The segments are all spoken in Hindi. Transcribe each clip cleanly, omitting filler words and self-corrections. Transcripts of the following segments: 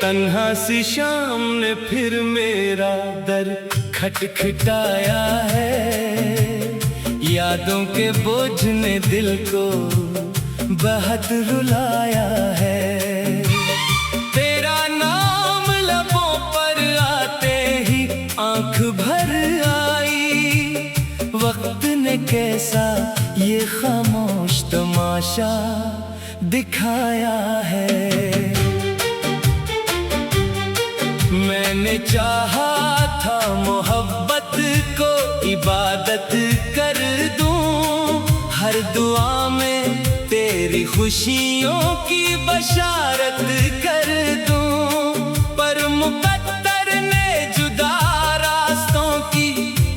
तन्हा सी शाम ने फिर मेरा दर खटखटाया है। यादों के बोझ ने दिल को बहुत रुलाया है। तेरा नाम लबों पर आते ही आंख भर आई। वक्त ने कैसा ये खामोश तमाशा दिखाया है। मैंने चाहा था मोहब्बत को इबादत कर दूं, हर दुआ में तेरी खुशियों की बशारत कर दूं। पर मुकद्दर ने जुदा रास्तों की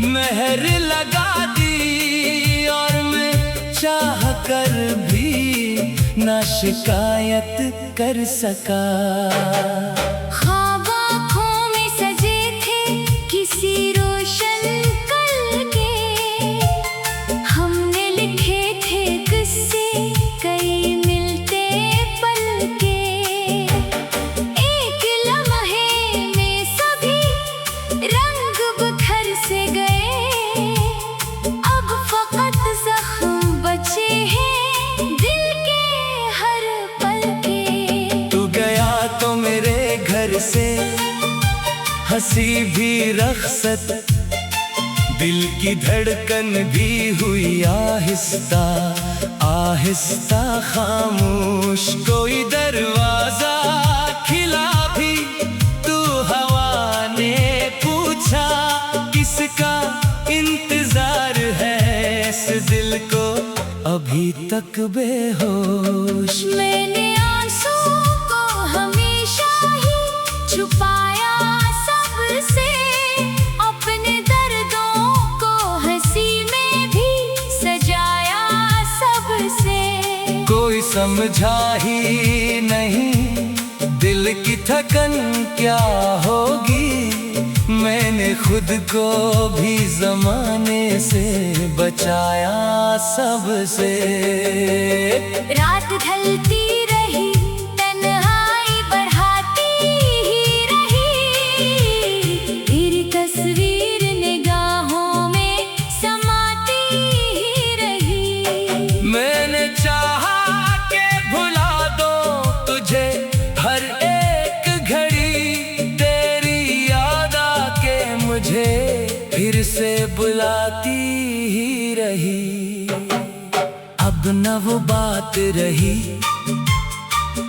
मेहर लगा दी, और मैं चाह कर भी ना शिकायत कर सका। से हंसी भी रख्सत, दिल की धड़कन भी हुई आहिस्ता आहिस्ता खामोश। कोई दरवाजा खिला भी तू हवा ने पूछा, किसका इंतजार है इस दिल को अभी तक बेहोश। मैंने आंसू को हमेशा ही छुपाया सबसे, अपने दर्दों को हंसी में भी सजाया सबसे। कोई समझा ही नहीं दिल की थकन क्या होगी, मैंने खुद को भी ज़माने से बचाया सबसे। रात ढलती रही, तन्हाई बढ़ाती ही रही, तेरी तस्वीर निगाहों में समाती ही रही। मैंने चाहा के भुला दो तुझे हर एक घड़ी, तेरी याद आके मुझे फिर से बुलाती ही रही। अब न वो बात रही,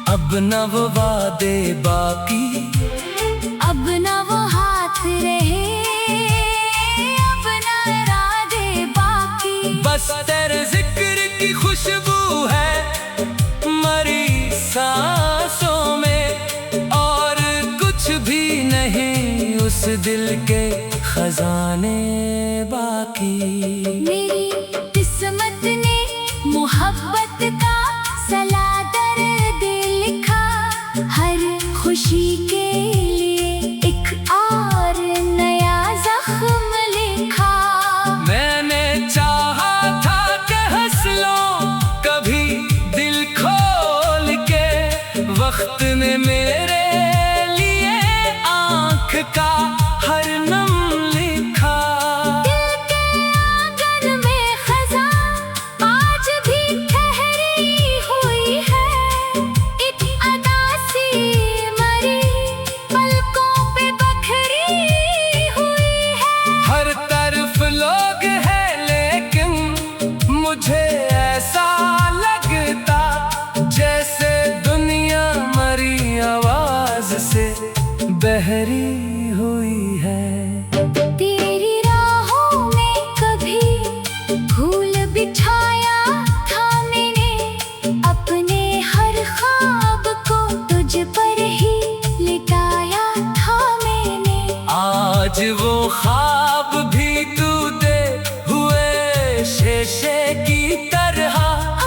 अब न वो वादे बाकी, अब न वो हाथ रहे, अब न इरादे बाकी। बस तेरे जिक्र की खुशबू है मरी सांसों में, और कुछ भी नहीं उस दिल के खजाने बाकी। मेरी किस्मत ने मोहब्बत का सलादर दे लिखा, हर खुशी के लिए एक और नया जख्म लिखा। मैंने चाहा था कि हंस लो कभी दिल खोल के, वक्त ने मेरे लिए आँख का हर नम लिखा। दिल के आंगन में खज़ां आज भी ठहरी हुई है, एक अदा सी मरी पलकों पे बखरी हुई है। हर तरफ लोग हैं लेकिन मुझे ऐसा लगता जैसे दुनिया मरी आवाज से बहरी हुई है। तेरी राहों में कभी फूल बिछाया था मैंने, अपने हर ख्वाब को तुझ पर ही लिटाया था मैंने। आज वो ख्वाब भी तू दे हुए शीशे की तरह,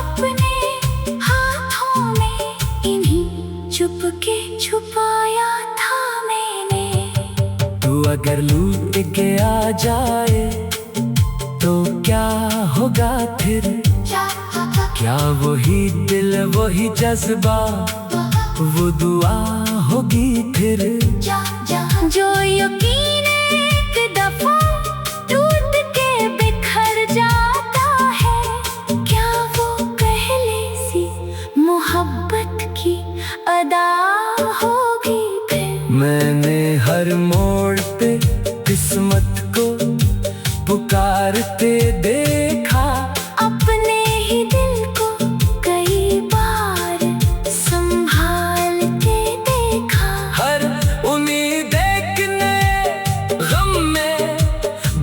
अपने हाथों में इन्हीं चुपके छुपाया था मैंने। तू अगर लूट के आ जाए तो क्या होगा फिर, क्या वही दिल वही जज्बा वो दुआ होगी फिर? जा जा जो यकीन एक दफा टूट के बिखर जाता है, क्या वो पहले सी मोहब्बत की अदा होगी फिर? मैंने हर मोड़ पे किस्मत को पुकारते देखा, अपने ही दिल को कई बार संभालते देखा। हर उम्मीद एक नए गम में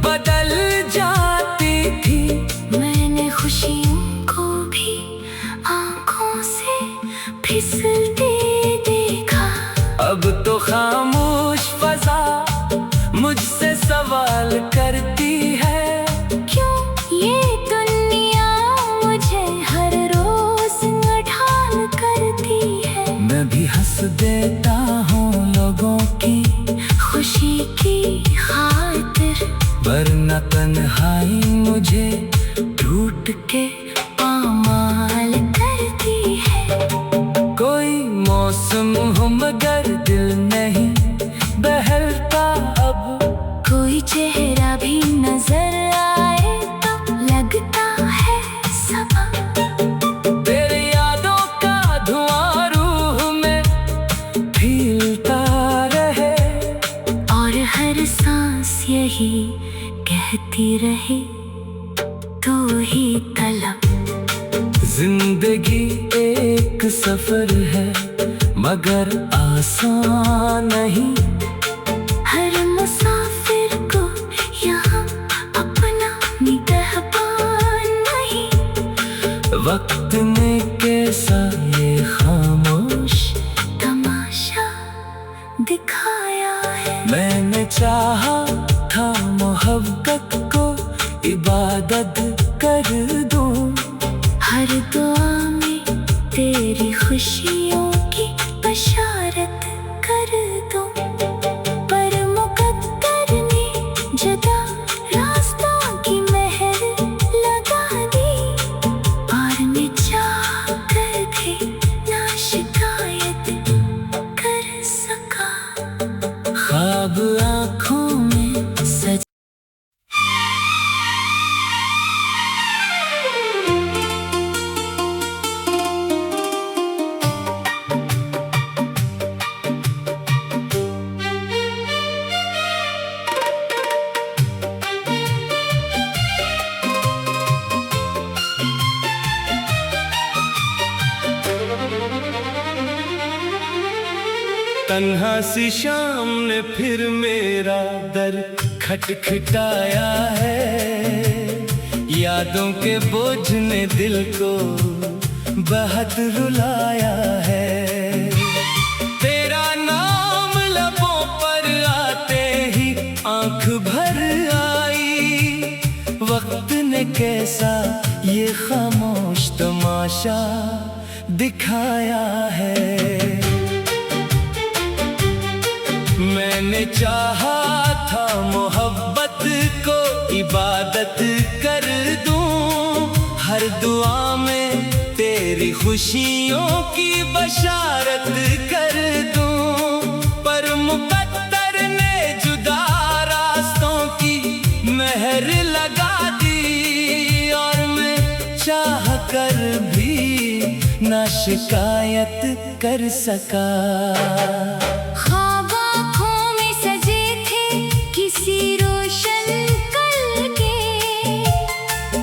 बदल जाती थी। मैंने खुशियों को भी आंखों से फिसलते देखा। अब तो खामोश फजा मुझसे सवाल करती है, क्यों ये दुनिया मुझे हर रोज ढाल करती है? मैं भी हंस देता हूँ लोगों की खुशी की खातिर, वरना तन्हाई मुझे ढूंढ के पामाल करती है। कोई मौसम हो मगर दिल नहीं बहलता अब। कोई चेहरा भी नजर आए तो लगता है सबा। तेरी यादों का धुआं रूह में फीलता रहे, और हर सांस यही कहती रहे, तू ही तलब। जिंदगी एक सफर है मगर आसान नहीं। हर मुसाफिर को यहाँ अपना निगहबान नहीं। वक्त ने कैसा ये खामोश तमाशा दिखाया है। मैंने चाहा था मोहब्बत को इबादत कर दूं, हर दुआ में तेरी खुशियों की बशारत कर दूं। पर मुकद्दर ने जुदा रास्तों की मेहर लगा दी, और मैं चाह कर भी ना शिकायत कर सका। ख्वाब आँखों में सज तन्हा सी शाम ने फिर मेरा दर खटखटाया है। यादों के बोझ ने दिल को बहुत रुलाया है। तेरा नाम लबों पर आते ही आंख भर आई। वक्त ने कैसा ये खामोश तमाशा दिखाया है। मैंने चाहा था मोहब्बत को इबादत कर दूं, हर दुआ में तेरी खुशियों की बशारत कर दूं। पर मुकद्दर ने जुदा रास्तों की मेहर लगा दी, और मैं चाह कर भी ना शिकायत कर सका। किसी रोशन कल के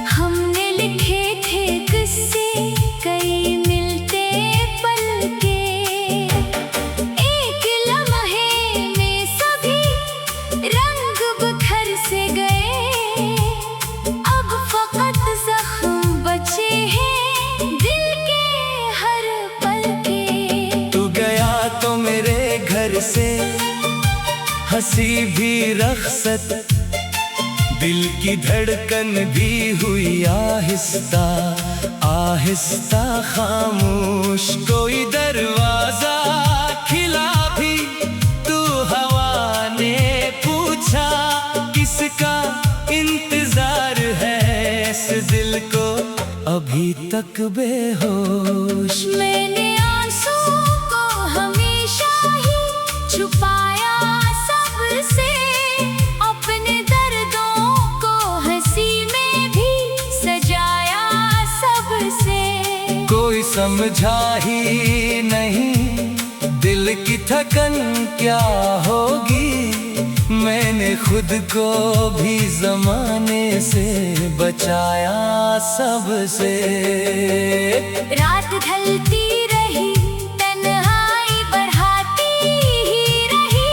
हमने लिखे थे किस्से, कई मिलते पल के। एक लम्हे में सभी रंग बिखर से गए, अब फकत जख्म बचे हैं दिल के हर पल के। तू गया तो मेरे घर से हंसी भी रख्सत, दिल की धड़कन भी हुई आहिस्ता आहिस्ता खामोश। कोई दरवाजा खिला भी तू हवा ने पूछा, किसका इंतजार है इस दिल को अभी तक बेहोश। मैंने आंसू को हमेशा ही समझा ही नहीं दिल की थकन क्या होगी। मैंने खुद को भी जमाने से बचाया सबसे। रात ढलती रही, तन्हाई बढ़ाती ही रही,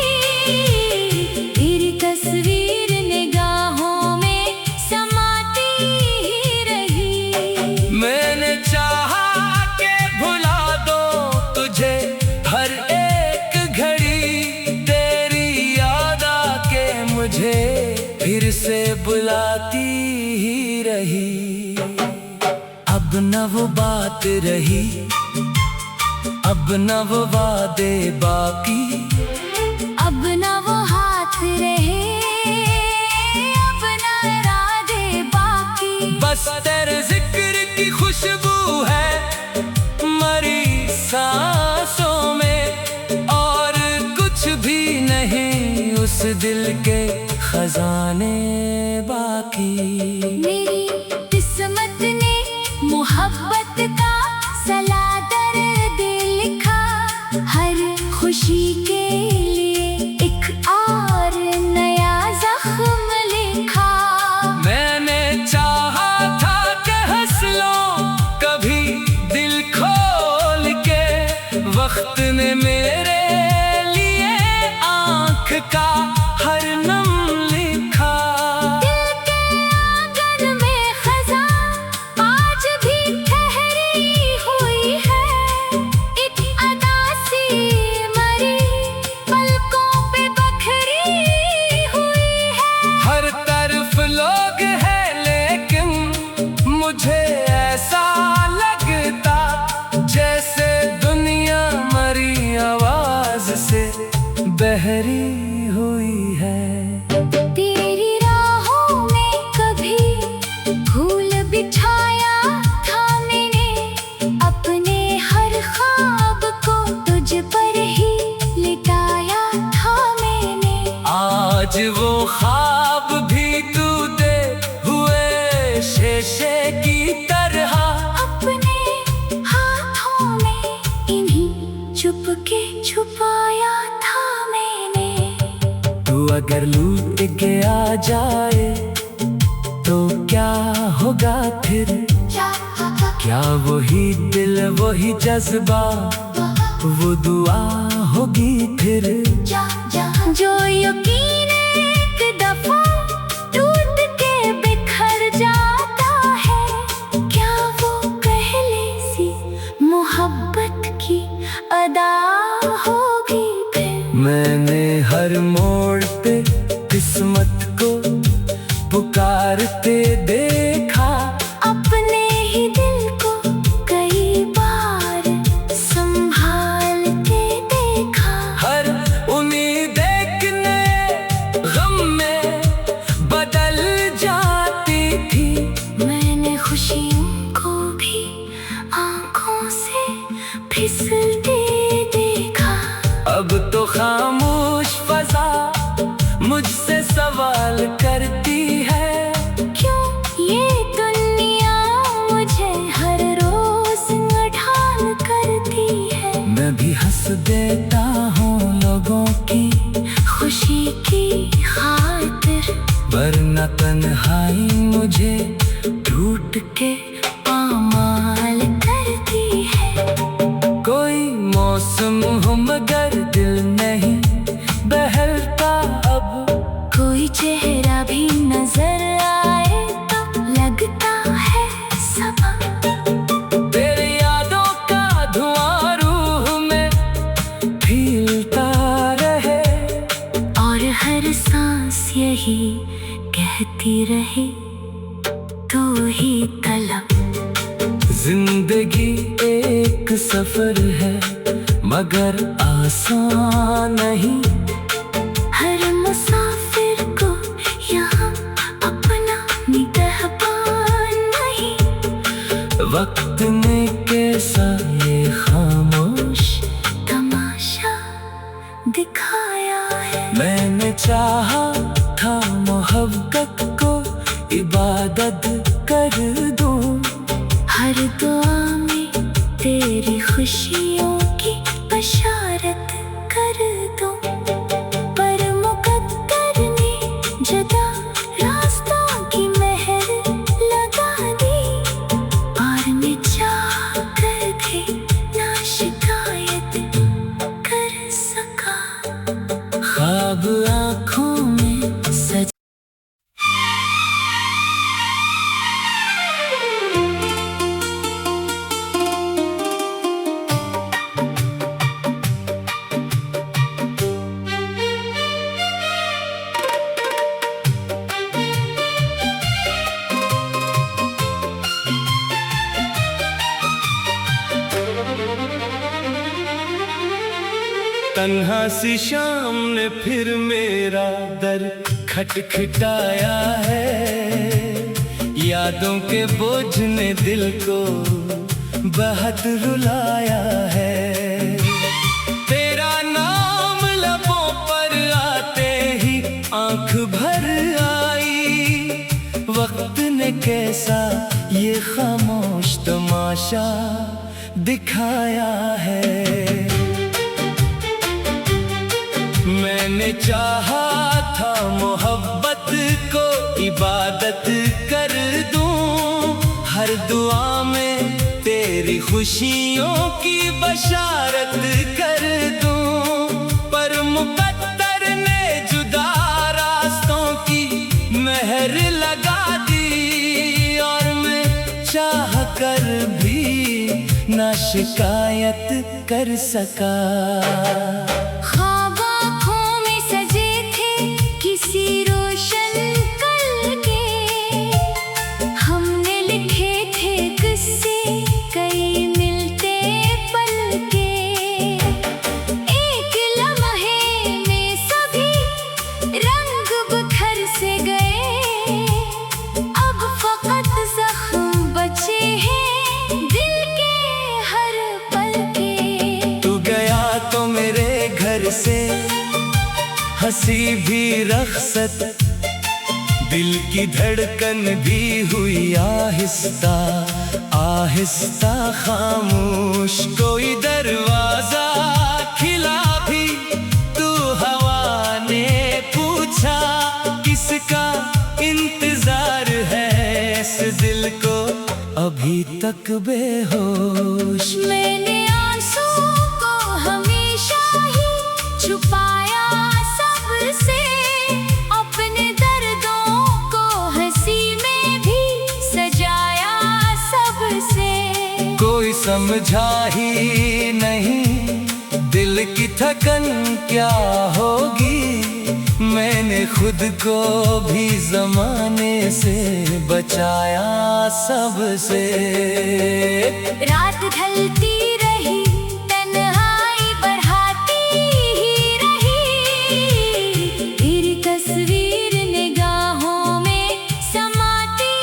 तेरी तस्वीर निगाहों में समाती ही रही। मैंने चाहा के भुला दो तुझे हर एक घड़ी, तेरी याद आके मुझे फिर से बुलाती ही रही। अब न वो बात रही, अब न वो वादे बाकी, अब न वो हाथ रहे, अब न इरादे बाकी। बस तेरे जिक्र की खुशबू है मरी सांसों में, और कुछ भी नहीं उस दिल के खजाने बाकी। मेरी किस्मत ने मोहब्बत का सलादर दे लिखा, हर खुशी के लिए एक और नया जख्म लिखा। मैंने चाहा था कि हंस लो कभी दिल खोल के, वक्त ने मेरे लिए आँख का हर नम लिखा। दिल के आंगन में खज़ां आज भी ठहरी हुई है, एक अदा सी मरी पलकों पे बखरी हुई है। हर तरफ लोग हैं लेकिन मुझे ऐसा लगता जैसे दुनिया मरी आवाज से बहरी हुई है। तेरी राहों में कभी फूल बिछाया था मैंने, अपने हर ख्वाब को तुझ पर ही लिटाया था मैंने। आज वो ख्वाब भी तू दे हुए शीशे की तरह, अपने हाथों में इन्हीं चुपके छुपाया था मैंने। तू अगर लूट के आ जाए तो क्या होगा फिर, क्या वही दिल वही जज्बा वो दुआ होगी फिर। जो यकीन एक दफा टूट के बिखर जाता है, क्या वो पहले सी मोहब्बत की अदा होगी फिर। मैंने हर मोड़ पे किस्मत को पुकारते देखा, अपने ही दिल को कई बार संभालते देखा। हर उम्मीद एक नए गम में बदल जाती थी। मैंने खुशियों को भी आंखों से फिसलते देखा। अब तो खामोश फजा मुझसे सवाल करती है, क्यों ये दुनिया मुझे हर रोज ढाल करती है। मैं भी हंस देता हूँ लोगों की खुशी की खातिर, वरना तन्हाई मुझे ढूंढ के पामाल करती है। कोई मौसम हो मगर दिल नहीं बहलता अब, कोई चेहरा भी नजर आए तो लगता है सबा। तेरी यादों का धुआं रूह में फीलता रहे, और हर सांस यही कहती रहे, तू ही तलब। जिंदगी एक सफर है मगर आसान नहीं, हर मुसाफिर को यहाँ अपना निगहबान नहीं। वक्त ने कैसा ये खामोश तमाशा दिखाया है। मैंने चाहा था मोहब्बत को इबादत कर दूं, हर दुआ में तेरी खुशियों की बशारत कर दूं, पर मुकद्दर ने जुदा रास्तों की मेहर लगा दी, और मैं चाह कर भी ना शिकायत कर सका। ख्वाब आँखों में सज तन्हा सी शाम ने फिर मेरा दर खटखटाया है, यादों के बोझ ने दिल को बहुत रुलाया है। तेरा नाम लबों पर आते ही आंख भर आई, वक्त ने कैसा ये खामोश तमाशा दिखाया है। मैंने चाहा था मोहब्बत को इबादत कर दूं, हर दुआ में तेरी खुशियों की बशारत कर दूं, पर मुकद्दर ने जुदा रास्तों की मेहर लगा दी, और मैं चाह कर भी ना शिकायत कर सका। से हंसी भी रख्सत, दिल की धड़कन भी हुई आहिस्ता आहिस्ता खामोश, कोई दरवाजा खिला भी तू हवा ने पूछा, किसका इंतजार है इस दिल को अभी तक बेहोश। मैंने आंसू को हमेशा ही छुपाया सबसे, अपने दर्दों को हंसी में भी सजाया सबसे। कोई समझा ही नहीं दिल की थकन क्या होगी, मैंने खुद को भी ज़माने से बचाया सबसे। रात ढलती रही, तन्हाई बढ़ाती ही रही, तेरी तस्वीर निगाहों में समाती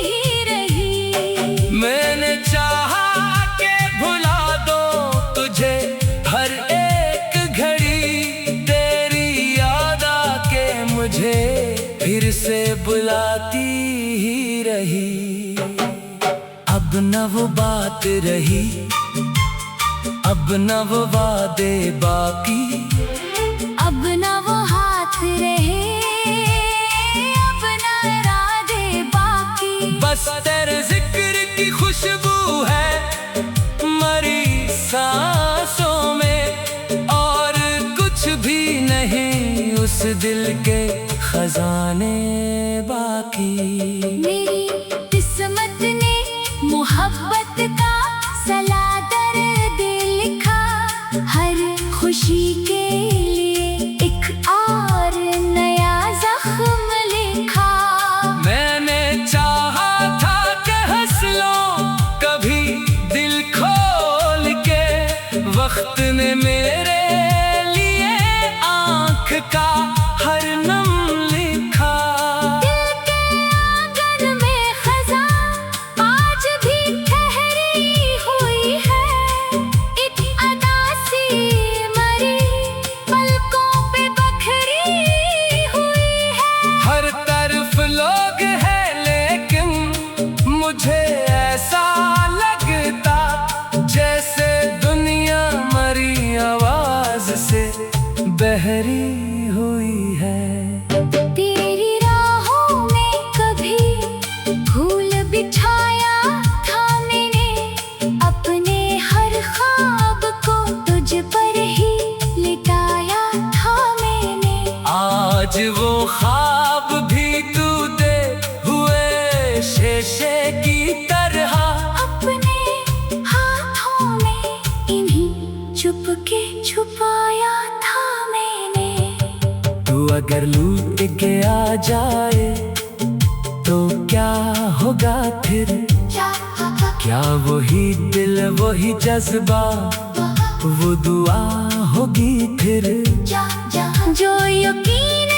ही रही। मैंने चाहा के भुला दो तुझे हर एक घड़ी, तेरी याद आके मुझे फिर से बुलाती ही रही। अब न वो बात रही, अब न वो वादे बाकी, अब न वो हाथ रहे, अब न इरादे बाकी। बस तेरे जिक्र की खुशबू है मरी सांसों में, और कुछ भी नहीं उस दिल के खजाने बाकी। मेरी किस्मत ने मोहब्बत का सलादर दे लिखा, हर खुशी के लिए एक और नया जख्म लिखा। मैंने चाहा था कि हंस लो कभी दिल खोल के, वक्त ने मेरे लिए आँख का हर नम लिखा। दिल के आंगन में शीशे की तरह अपने हाथों में इन्हीं चुपके छुपाया था मैंने। तू अगर लूट के आ जाए तो क्या होगा फिर? क्या वही दिल वही जज्बा वो दुआ होगी फिर? जो यकीन